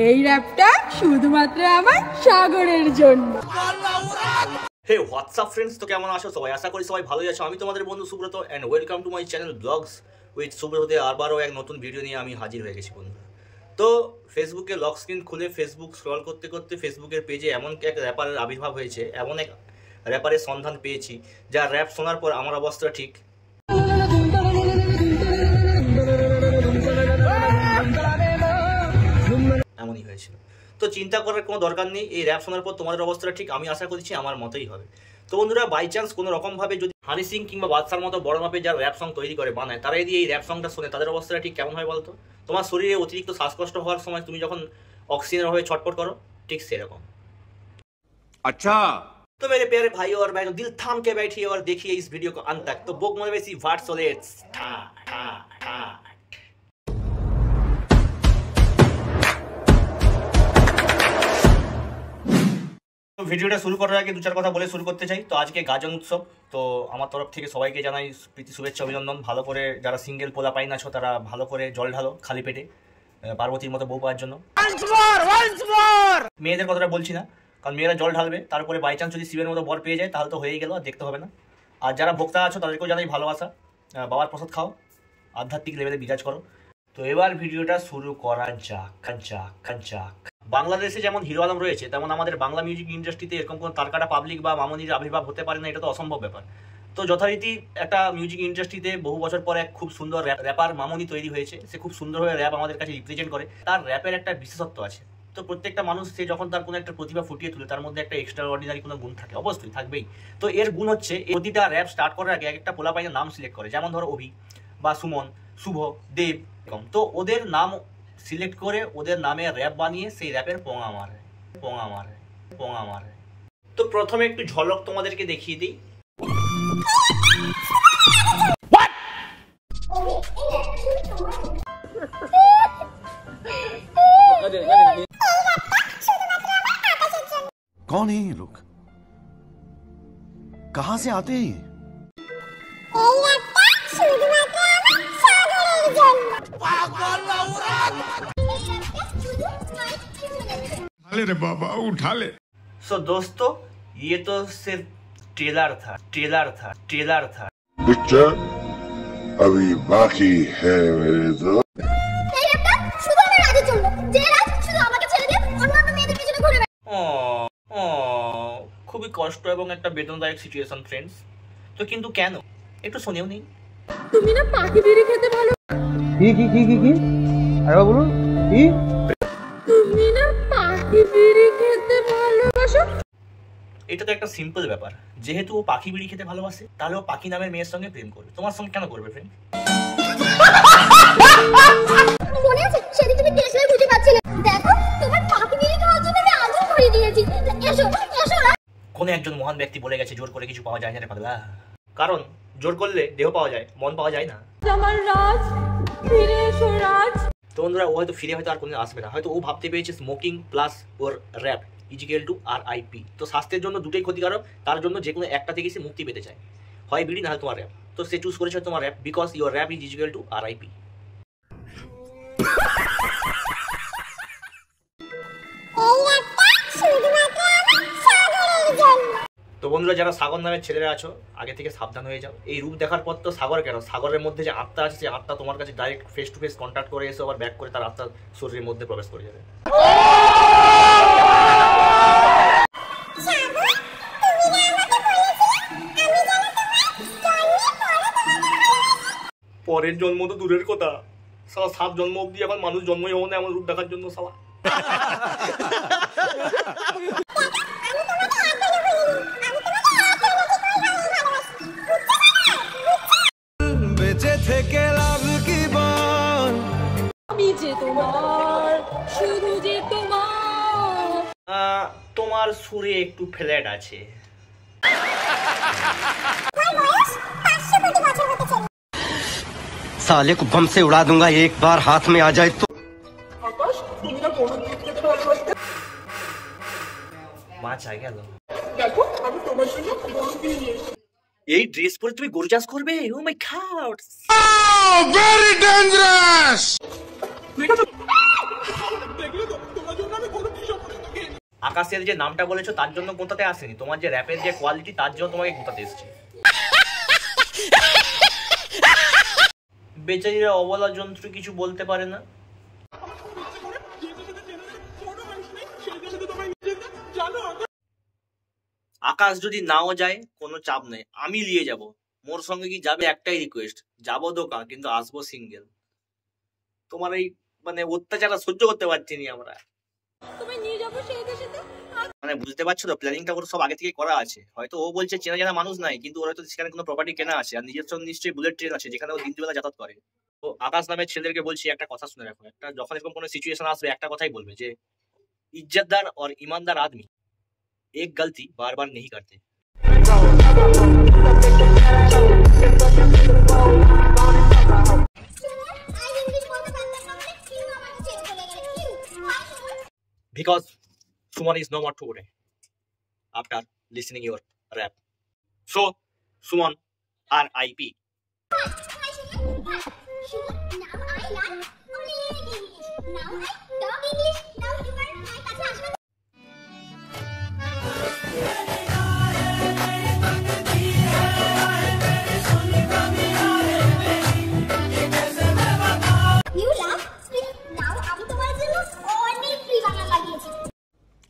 এই র্যাপটা শুধুমাত্র আমার সাগরের জন্য। হে হোয়াটসঅ্যাপ ফ্রেন্ডস, তো কেমন আছো সবাই? আশা করি সবাই ভালোই আছো। আমি তোমাদের বন্ধু Subrata and welcome to my channel blogs with সুব্রততে আবারও এক নতুন ভিডিও নিয়ে আমি হাজির হয়ে গেছি বন্ধু। তো ফেসবুকে লক স্ক্রিন খুলে ফেসবুক স্ক্রল করতে করতে ফেসবুকের পেজে এমন এক র্যাপারের আবির্ভাব হয়েছে, এমন এক র্যাপারের সন্ধান পেয়েছি যার র্যাপ শোনার পর আমার অবস্থা ঠিক এমনই হয়েছিল। তো চিন্তা করার কোনো দরকার নেই, এই র্যাপ শোনার পর তোমাদের অবস্থাটা ঠিক আমি আশা করছি আমার মতোই হবে। তো বন্ধুরা, বাই চান্স কোনো রকমভাবে যদি হানি সিং কিংবা বাদশার মতো বড় মাপে যারা র্যাপ সং তৈরি করে বানায়, তারা যদি এই র্যাপ সংটা শোনে তাদের অবস্থাটা ঠিক কেমন হয় বলতো? তোমার শরীরে অতিরিক্ত শ্বাসকষ্ট হওয়ার সময় তুমি যখন অক্সিজেনের অভাবে ছটফট করো, ঠিক সেরকম। अच्छा तो मेरे प्यारे भाई और बहनों, दिल थाम के बैठिए और देखिए इस वीडियो को अंत तक। तो बुक मन में सी वाट सोलेट्स ভিডিওটা শুরু করার আগে দু চার কথা বলে শুরু করতে চাই। তো আজকে গাজন উৎসব, তো আমার তরফ থেকে সবাইকে জানাই প্রীতি শুভেচ্ছা অভিনন্দন। ভালো করে যারা সিঙ্গেল পোলা পাইন আছো তারা ভালো করে জল ঢালো খালি পেটে, পার্বতীর মতো বউ পাওয়ার জন্য। মেয়েদের কথাটা বলছি না, কারণ মেয়েরা জল ঢালবে, তারপরে বাই চান্স যদি শিবের মতো বর পেয়ে যায় তাহলে তো হয়েই গেল, আর দেখতে হবে না। আর যারা ভোক্তা আছো তাদেরকেও জানাই ভালোবাসা, বাবার প্রসাদ খাও, আধ্যাত্মিক লেভেলে বিরাজ করো। তো এবার ভিডিওটা শুরু করা যাক। বাংলাদেশে যেমন হিরো আলম রয়েছে, তেমন আমাদের বাংলা মিউজিক ইন্ডাস্ট্রিতে এরকম কোনো তারকাটা পাবলিক বা মামনির আবির্ভাব হতে পারে না, এটা তো অসম্ভব ব্যাপার। তো যথারীতি একটা মিউজিক ইন্ডাস্ট্রিতে বহু বছর পর এক খুব সুন্দর র্যাপার মামনি তৈরি হয়েছে। সে খুব সুন্দরভাবে র্যাপ আমাদের কাছে রিপ্রেজেন্ট করে। তার র্যাপের একটা বিশেষত্ব আছে। তো প্রত্যেকটা মানুষ সে যখন তার কোনো একটা প্রতিভা ফুটিয়ে তুলে, তার মধ্যে একটা এক্সট্রা অর্ডিনারি কোনো গুণ থাকে, অবশ্যই থাকবেই। তো এর গুণ হচ্ছে প্রতিটা র্যাপ স্টার্ট করার আগে একটা পোলা পাইনের নাম সিলেক্ট করে, যেমন ধরো অভি বা সুমন, শুভ, দেব এরকম। তো ওদের নাম সিলেক্ট করে ওদের নামে র্যাপ বানিয়ে সেই র্যাপের পোঙা মারে। তো প্রথমে একটু ঝলক তোমাদেরকে দেখিয়ে দিই। कौन है ये लोग? कहां से आते हैं? रे बाबा उठा ले। सो दोस्तों, ये तो सिर्फ ट्रेलर था। पिक्चर अभी बाकी है मेरे दोस्त। খুবই কষ্ট এবং একটা বেদনাদায়ক সিচুয়েশন ফ্রেন্ডস। তো কিন্তু কেন, একটু শুনেও নেই। তুমি না পাখি বিড়ি খেতে ভালো? কি আরে বলুন কি? তুমি না পাখি বিড়ি খেতে ভালোবাসো? এটা তো একটা সিম্পল ব্যাপার। যেহেতু ও পাখি বিড়ি খেতে ভালোবাসে, তাহলে ও পাখি নামের মেয়ের সঙ্গে প্রেম করবে। তোমার সঙ্গে কেন করবে ফ্রেন্ড? মনে আছে সেদিন তুমি টেসলাই খুঁজে পাচ্ছিলে? দেখো তোমার পাখি বিড়ি খাওয়ার জন্য আমি আগুন ধরিয়ে দিয়েছি। এসো কোন একজন মহান ব্যক্তি বলে গেছে, জোর করে কিছু পাওয়া যায় না রে পাগলা। কারণ জোর করলে দেহ পাওয়া যায়, মন পাওয়া যায় না। আমার রাজ, ফিরে এসো রাজ। তো বন্ধুরা, ও হয়তো ফিরে হয়তো আর কোনদিন আসবে না। হয়তো ও ভাবতে পেরেছে smoking plus or rap is equal to RIP। তো স্বাস্থ্যের জন্য দুটোই ক্ষতিকারক, তার জন্য যে কোনো একটা থেকে সে মুক্তি পেতে চায়, হয় বিড়ি না হয় তোমার র্যাপ। তো সে চুজ করেছে তোমার rap, because your rap is equal to RIP। তো বন্ধুরা, যারা সাগর নামের ছেলেরা আছো, আগে থেকে সাবধান হয়ে যাও। এই রূপ দেখার পর তো সাগর কেন, সাগরের মধ্যে যে আত্মা আছে, সেই আত্মা তোমার কাছে direct face to face contact করে এসে আবার ব্যাক করে তার আত্মা শরীরের মধ্যে প্রবেশ করে যাবে। পরের জন্ম তো দূরের কথা, সালা 7 জন্ম অব্দি এখন মানুষ জন্মই হবো না এমন রূপ দেখার জন্য সালা। বেঁচে থেকে লাভ কি বল? আমি যে তোমার, শুধু যে তোমার। তোমার সুরে একটু ফ্ল্যাট আছে। साले को बम से उड़ा दूंगा एक बार हाथ में आ जाए तो। মা চাই গেল। এই ড্রেস পরে তুমি গরু চাষ করবে? ও মাই গড, ভেরি ডেঞ্জারাস। আকাশের যে নামটা বলেছো তার জন্য গোঁতাতে আসেনি, তোমার যে র্যাপের যে কোয়ালিটি তার জন্য তোমাকে গোঁতাতে এসেছে। বেচারিরা অবলা যন্ত্র কিছু বলতে পারে না। আকাশ যদি নাও যায় কোনো চাপ নেই, আমি নিয়ে যাব। মোর সঙ্গে কি যাবে একটাই রিকোয়েস্ট, যাবো দোকান কিন্তু আসবো সিঙ্গেল। তোমার এই মানে অত্যাচারটা সহ্য করতে পারছি না আমরা। মানে বুঝতে পারছো তো, প্ল্যানিংটা ওর সব আগে থেকে করা আছে। হয়তো ও বলছে চেনা জানা মানুষ নাই, কিন্তু ওর হয়তো সেখানে কোনো প্রপার্টি কেনা আছে, আর নিজস্ব নিশ্চয়ই বুলেট ট্রেন আছে যেখানে ও দিনবেলা যাতায়াত করে। তো আকাশ নামের ছেলেদেরকে বলছি একটা কথা শুনে রাখো, একটা যখন এরকম কোনো সিচুয়েশন আসবে একটা কথাই বলবে যে इज्जतदार और ईमानदार आदमी एक गलती बार बार नहीं करते। Because Suman is no more today after listening your rap. So Suman RIP.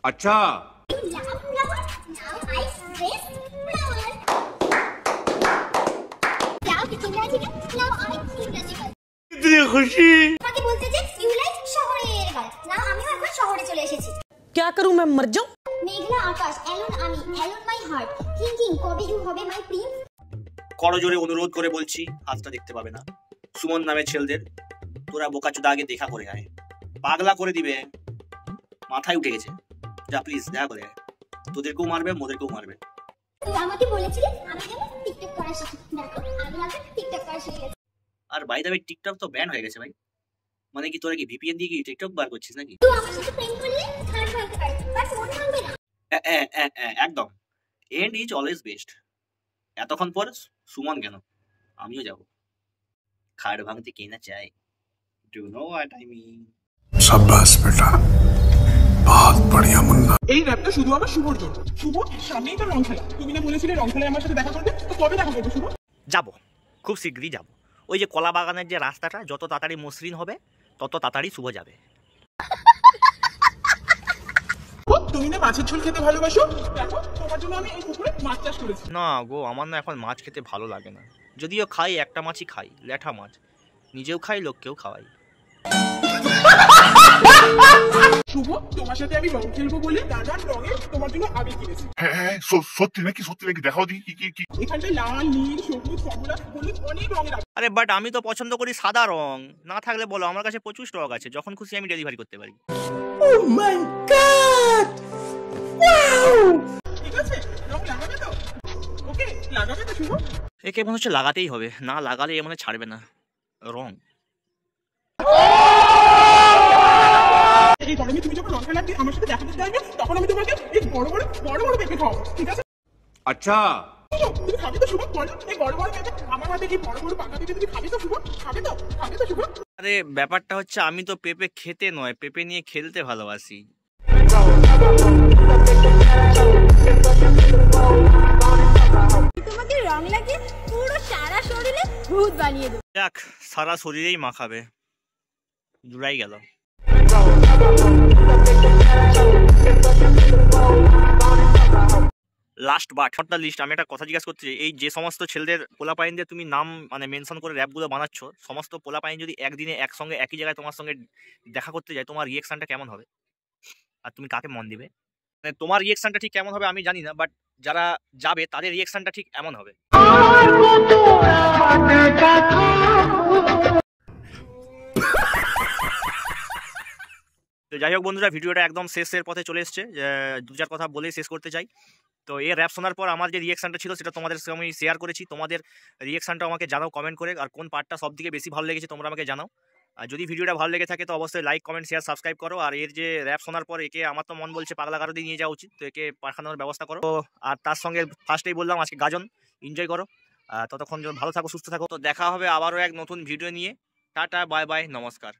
अच्छा इतनी खुशी क्या करूं मैं मर जाऊं? মেঘলা আকাশ এলন আমি এলন মাই হার্ট থিংকিং কবে ইউ হবে মাই প্রিন্স। করজোরে অনুরোধ করে বলছি, হাতটা দেখতে পাবে না। সুমন নামের ছেলেদের তোরা বোকাচোদা আগে দেখা করে আয়, পাগলা করে দিবে, মাথায় উঠে গেছে। যা প্লিজ দেখা করে আয়, তোদেরকেও মারবে মোদেরকেও মারবে। তুই আমাকে বলেছিলি আমি যেন টিকটক করা শিখি, দেখো আমি আগে টিকটক করা শিখে গেছি। আর বাই দ্য ওয়ে টিকটক তো ব্যান হয়ে গেছে ভাই, মানে কি তোরা কি ভিপিএন দিয়ে কি টিকটক বার করছিস নাকি? তুই আমার সাথে প্রেম করলে খারাপ হতে পারে বাট মন ভাঙবে না। একদম, এন্ড ইজ অলওয়েজ বেস্ট। এতক্ষণ পর সুমন কেন, আমিও যাব। খাড় ভাঙতে কে না চায়, do know what I mean. शाबाश बेटा, बहुत बढ़िया मुन्ना। এই র্যাপটা শুধু আমার শুভর জন্য। শুভ সামনেই তো রং খেলা, তুমি না বলেছিলে রং খেলায় আমার সাথে দেখা করবে, তো কবে দেখা করবে শুভ? যাবো, খুব শীঘ্রই যাবো। ওই যে কলা বাগানের যে রাস্তাটা যত তাড়াতাড়ি মসৃণ হবে তত তাড়াতাড়ি শুভ যাবে। তুমি না মাছের ঝোল খেতে ভালোবাসো, দেখো তোমার জন্য আমি এই পুকুরে মাছ চাষ করেছি। না গো, আমার না এখন মাছ খেতে ভালো লাগে না, যদিও খাই একটা মাছই খাই, ল্যাঠা মাছ, নিজেও খাই লোককেও খাওয়াই। শুভ তোমার সাথে আমি রং খেলবো বলে নানান রঙের তোমার জন্য আবির কিনেছি। হ্যাঁ সত্যি নাকি দেখাও দি কি এখানটায় লাল নীল সবুজ কমলা হলুদ অনেক রঙের আবির। আরে বাট আমি তো পছন্দ করি সাদা রং, না থাকলে বলো, আমার কাছে প্রচুর স্টক আছে, যখন খুশি আমি ডেলিভারি করতে পারি। Oh my God! Wow! ঠিক আছে, রং লাগাবে তো? ওকে লাগাবে তো শুভ? একে মনে হচ্ছে লাগাতেই হবে, না লাগালে এ মনে ছাড়বে না রং। এই গরমে তুমি যখন রং খেলা আমার সাথে দেখা করতে আসবে তখন আমি তোমাকে এই বড় বড় পেঁপে খাওয়াবো, ঠিক আছে? अच्छा তুমি খাবে তো শুভ? বলো এই বড় পেঁপে আমার হাতে এই বড় পাকা পেঁপে তুমি খাবে তো শুভ? খাবে তো শুভ? আরে ব্যাপারটা হচ্ছে আমি তো পেঁপে খেতে নয়, পেঁপে নিয়ে খেলতে ভালোবাসি। তোমাকে রং লাগিয়ে পুরো সারা শরীরে ভূত বানিয়ে দেবো। যাক, সারা শরীরেই মাখাবে, জুড়াই গেল। Last but not the least, আমি একটা কথা জিজ্ঞাসা করতে চাই, এই যে সমস্ত ছেলেদের পোলাপাইনদের তুমি নাম মানে মেনশন করে র্যাপগুলো বানাচ্ছ, সমস্ত পোলাপাইন যদি একদিনে একসঙ্গে একই জায়গায় তোমার সঙ্গে দেখা করতে যায়, তোমার রিয়েকশনটা কেমন হবে? আর তুমি কাকে মন দিবে? মানে তোমার রিয়েকশনটা ঠিক কেমন হবে আমি জানি না, বাট যারা যাবে তাদের রিয়েকশনটা ঠিক এমন হবে। তো যাই হোক বন্ধুরা, ভিডিওটা একদম শেষের পথে চলে এসছে, দু চার কথা বলেই শেষ করতে চাই। তো এই র্যাপ শোনার পর আমার যে রিয়েকশনটা ছিল সেটা তোমাদের সঙ্গে আমি শেয়ার করেছি। তোমাদের রিয়েকশনটা আমাকে জানাও কমেন্ট করে, আর কোন পার্টটা সব থেকে বেশি ভালো লেগেছে তোমরা আমাকে জানাও। আর যদি ভিডিওটা ভালো লেগে থাকে তো অবশ্যই লাইক কমেন্ট শেয়ার সাবস্ক্রাইব করো। আর এর যে র্যাপ শোনার পর একে আমার তো মন বলছে পাগলা গারদে নিয়ে যাওয়া উচিত, তো একে পাঠানোর ব্যবস্থা করো। তো আর তার সঙ্গে ফার্স্টেই বললাম আজকে গাজন এনজয় করো। ততক্ষণ ভালো থাকো, সুস্থ থাকো। তো দেখা হবে আবারও এক নতুন ভিডিও নিয়ে। টাটা, বাই বাই, নমস্কার।